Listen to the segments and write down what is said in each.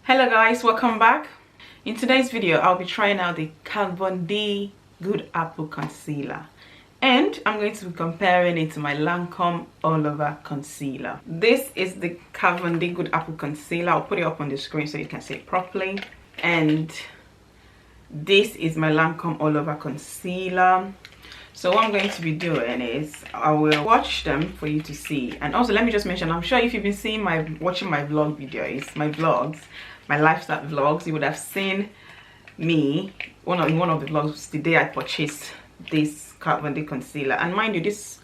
Hello guys, welcome back. In today's video I'll be trying out the KVD Good Apple concealer, and I'm going to be comparing it to my Lancome all over concealer. This is the KVD Good Apple concealer. I'll put it up on the screen so you can see it properly. And this is my Lancome all over concealer. So what I'm going to be doing is I will watch them for you to see. And also let me just mention, I'm sure if you've been seeing watching my vlog videos, my vlogs, my lifestyle vlogs, you would have seen me in one of the vlogs the day I purchased this KVD concealer. And mind you, this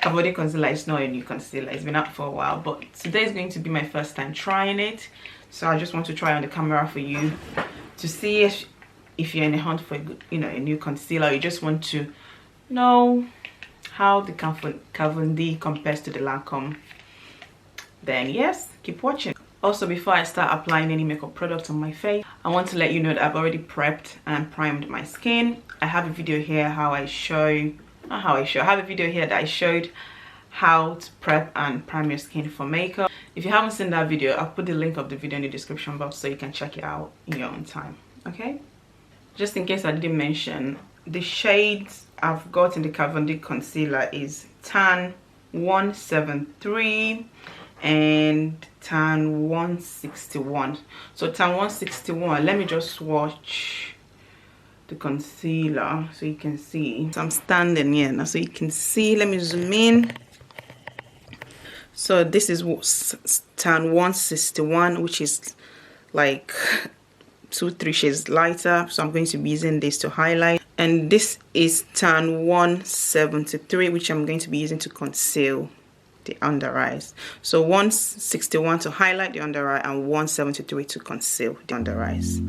KVD concealer is not a new concealer, it's been out for a while, but today is going to be my first time trying it. So I just want to try on the camera for you to see if you're in a hunt for a new concealer, you just want to know how the KVD compares to the Lancome, then yes, keep watching. Also, before I start applying any makeup products on my face, I want to let you know that I've already prepped and primed my skin. I have a video here I have a video here that I showed how to prep and prime your skin for makeup. If you haven't seen that video, I'll put the link of the video in the description box so you can check it out in your own time. Okay, just in case I didn't mention, the shades I've got in the KVD concealer is tan 173 and tan 161. So tan 161, let me just swatch the concealer so you can see. So I'm standing here now so you can see. Let me zoom in. So this is tan 161, which is like 2-3 shades lighter, so I'm going to be using this to highlight. And this is tan 173, which I'm going to be using to conceal the under eyes. So 161 to highlight the under eye and 173 to conceal the under eyes.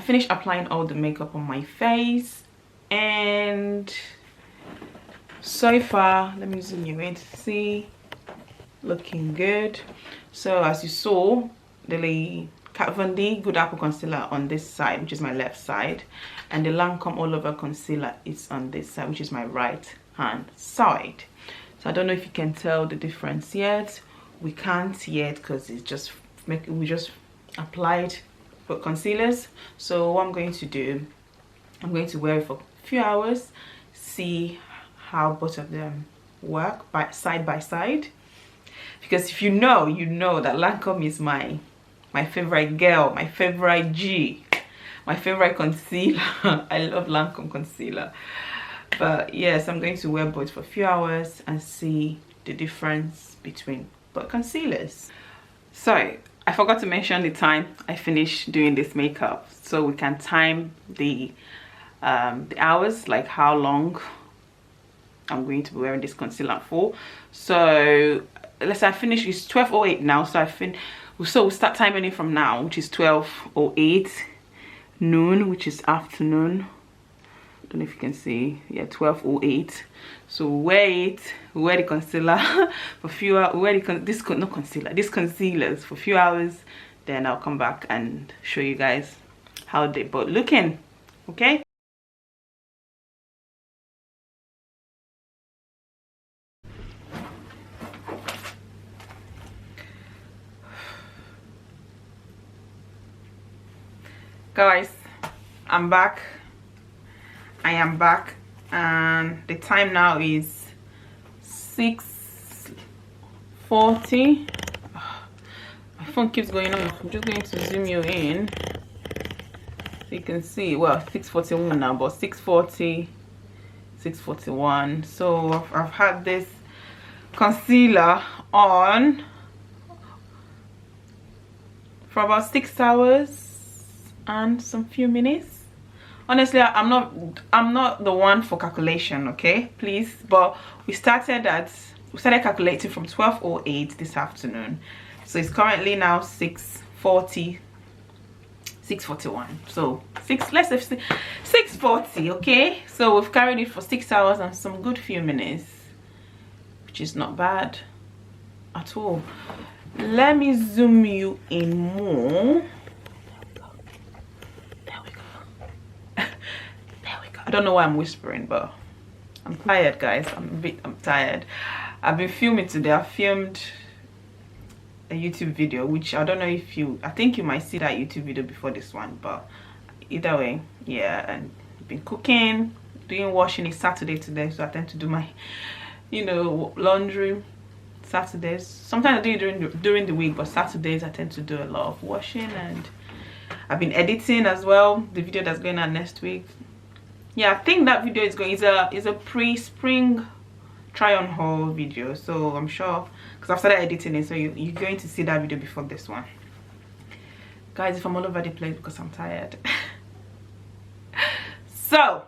Finished applying all the makeup on my face, and so far, let me zoom you in to see, looking good. So as you saw, the KVD Good Apple concealer on this side, which is my left side, and the Lancome all over concealer is on this side, which is my right hand side. So I don't know if you can tell the difference yet, we can't yet because it's just we just applied for concealers. So what I'm going to do, I'm going to wear it for a few hours, see how both of them work side by side. Because if you know that Lancome is my favorite girl, my favorite G, my favorite concealer. I love Lancome concealer. But yes, I'm going to wear both for a few hours and see the difference between both concealers. So I forgot to mention the time I finished doing this makeup, so we can time the hours, like how long I'm going to be wearing this concealer for. So let's say I finish, it's 12:08 now, so we'll start timing it from now, which is 12:08 noon, which is afternoon. I don't know if you can see, yeah, 12:08. So wear the concealer for a few hours, this concealers for a few hours, then I'll come back and show you guys how they both looking. Okay. Guys, I'm back. I am back, and the time now is 6:40. My phone keeps going off. I'm just going to zoom you in so you can see. Well, 6:41 now, but 6:40, 6:41. So I've had this concealer on for about 6 hours and some few minutes. Honestly, I'm not the one for calculation, okay, please, but we started calculating from 12:08 this afternoon, so it's currently now 6:40, 6:41, so let's say 6:40. Okay, so we've carried it for 6 hours and some good few minutes, which is not bad at all. Let me zoom you in more. I don't know why I'm whispering, but I'm tired, guys. I'm tired. I've been filming today. I filmed a YouTube video, which I don't know if I think you might see that YouTube video before this one, but either way, yeah. And I've been cooking, doing washing. It's Saturday today, so I tend to do my, laundry Saturdays. Sometimes I do it during the week, but Saturdays I tend to do a lot of washing, and I've been editing as well. The video that's going out next week. Yeah, I think that video is a pre-spring try on haul video, so I'm sure, because I've started editing it, so you're going to see that video before this one. Guys, if I'm all over the place because I'm tired. So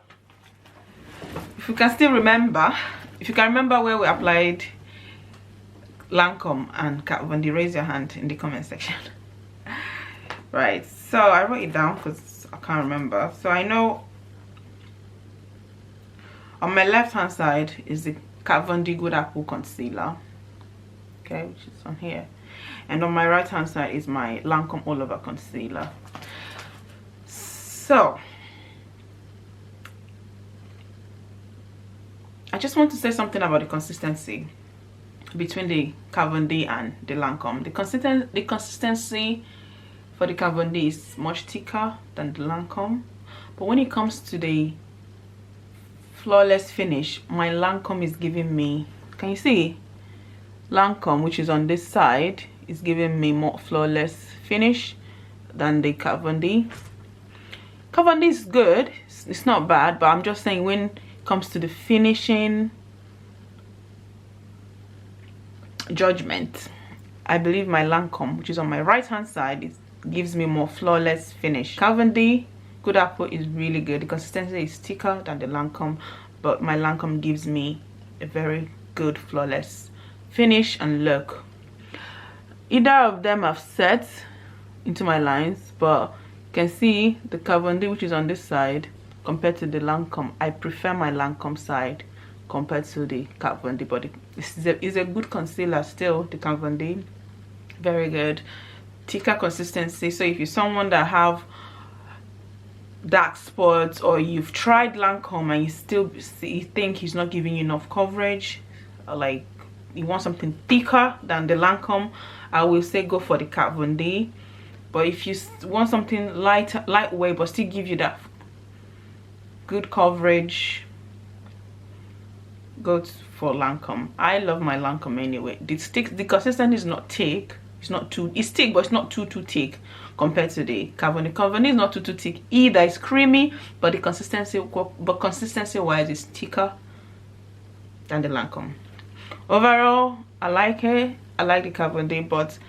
if you can remember where we applied Lancome and Kat Von D, raise your hand in the comment section. Right, so I wrote it down because I can't remember. So I know on my left hand side is the Kat Von D Good Apple concealer, okay, which is on here, and on my right hand side is my Lancome All Over concealer. So I just want to say something about the consistency between the Kat Von D and the Lancome. The consistency for the Kat Von D is much thicker than the Lancome, but when it comes to the flawless finish, my Lancome is giving me, can you see? Lancome, which is on this side, is giving me more flawless finish than the Kat Von D. Kat Von D is good, it's not bad, but I'm just saying when it comes to the finishing judgment, I believe my Lancome, which is on my right hand side, gives me more flawless finish. Kat Von D Good Apple is really good. The consistency is thicker than the Lancome, but my Lancome gives me a very good flawless finish and look. Either of them have set into my lines, but you can see the Kat Von D, which is on this side, compared to the Lancome. I prefer my Lancome side compared to the Kat Von D, but it's a good concealer still, the Kat Von D. Very good. Thicker consistency, so if you're someone that have dark spots, or you've tried Lancome and you still think he's not giving you enough coverage, like you want something thicker than the Lancome, I will say go for the Kat Von D. But if you want something lightweight but still give you that good coverage, go for Lancome. I love my Lancome anyway. The consistency is not thick. It's thick, but it's not too thick compared to the Kat Von D. Kat Von D is not too thick either. It's creamy, but the consistency wise is thicker than the Lancome. Overall, I like it. I like the Kat Von D, but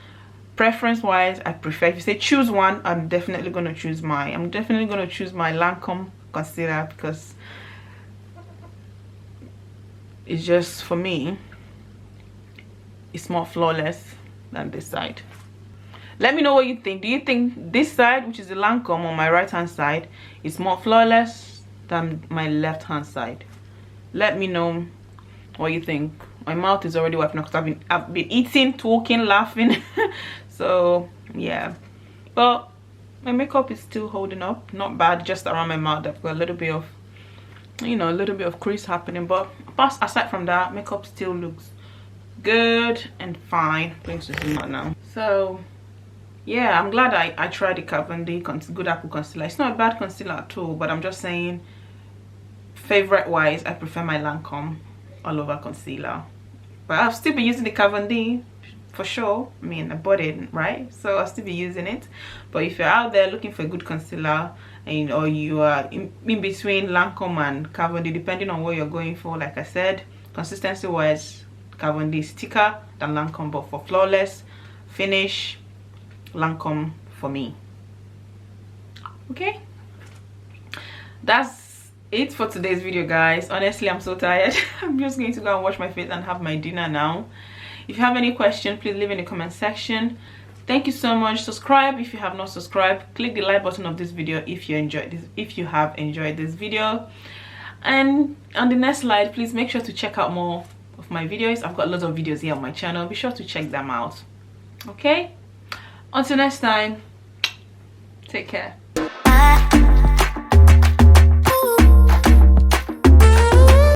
preference wise, I prefer, if you say choose one, I'm definitely gonna choose my Lancome concealer, because it's just, for me, it's more flawless than this side. Let me know what you think. Do you think this side, which is the Lancome on my right hand side, is more flawless than my left hand side? Let me know what you think. My mouth is already wiping up because I've been eating, talking, laughing. So yeah, but my makeup is still holding up, not bad. Just around my mouth I've got a little bit of, you know, a little bit of crease happening, but aside from that, makeup still looks good and fine. Thanks to zoom out now. So yeah, I'm glad I tried the Kat Von D Good Apple concealer. It's not a bad concealer at all, but I'm just saying, favorite wise, I prefer my Lancome all over concealer. But I'll still be using the Kat Von D for sure. I mean, I bought it, right? So I'll still be using it. But if you're out there looking for a good concealer, and or you are in between Lancome and Kat Von D, depending on what you're going for, like I said, consistency wise, Kat Von D is thicker than Lancome, but for flawless finish, Lancome for me. Okay, that's it for today's video, guys. Honestly, I'm so tired. I'm just going to go and wash my face and have my dinner now. If you have any questions, please leave in the comment section. Thank you so much. Subscribe if you have not subscribed. Click the like button of this video if you have enjoyed this video. And on the next slide, please make sure to check out more of my videos. I've got lots of videos here on my channel. Be sure to check them out. Okay, until next time, take care.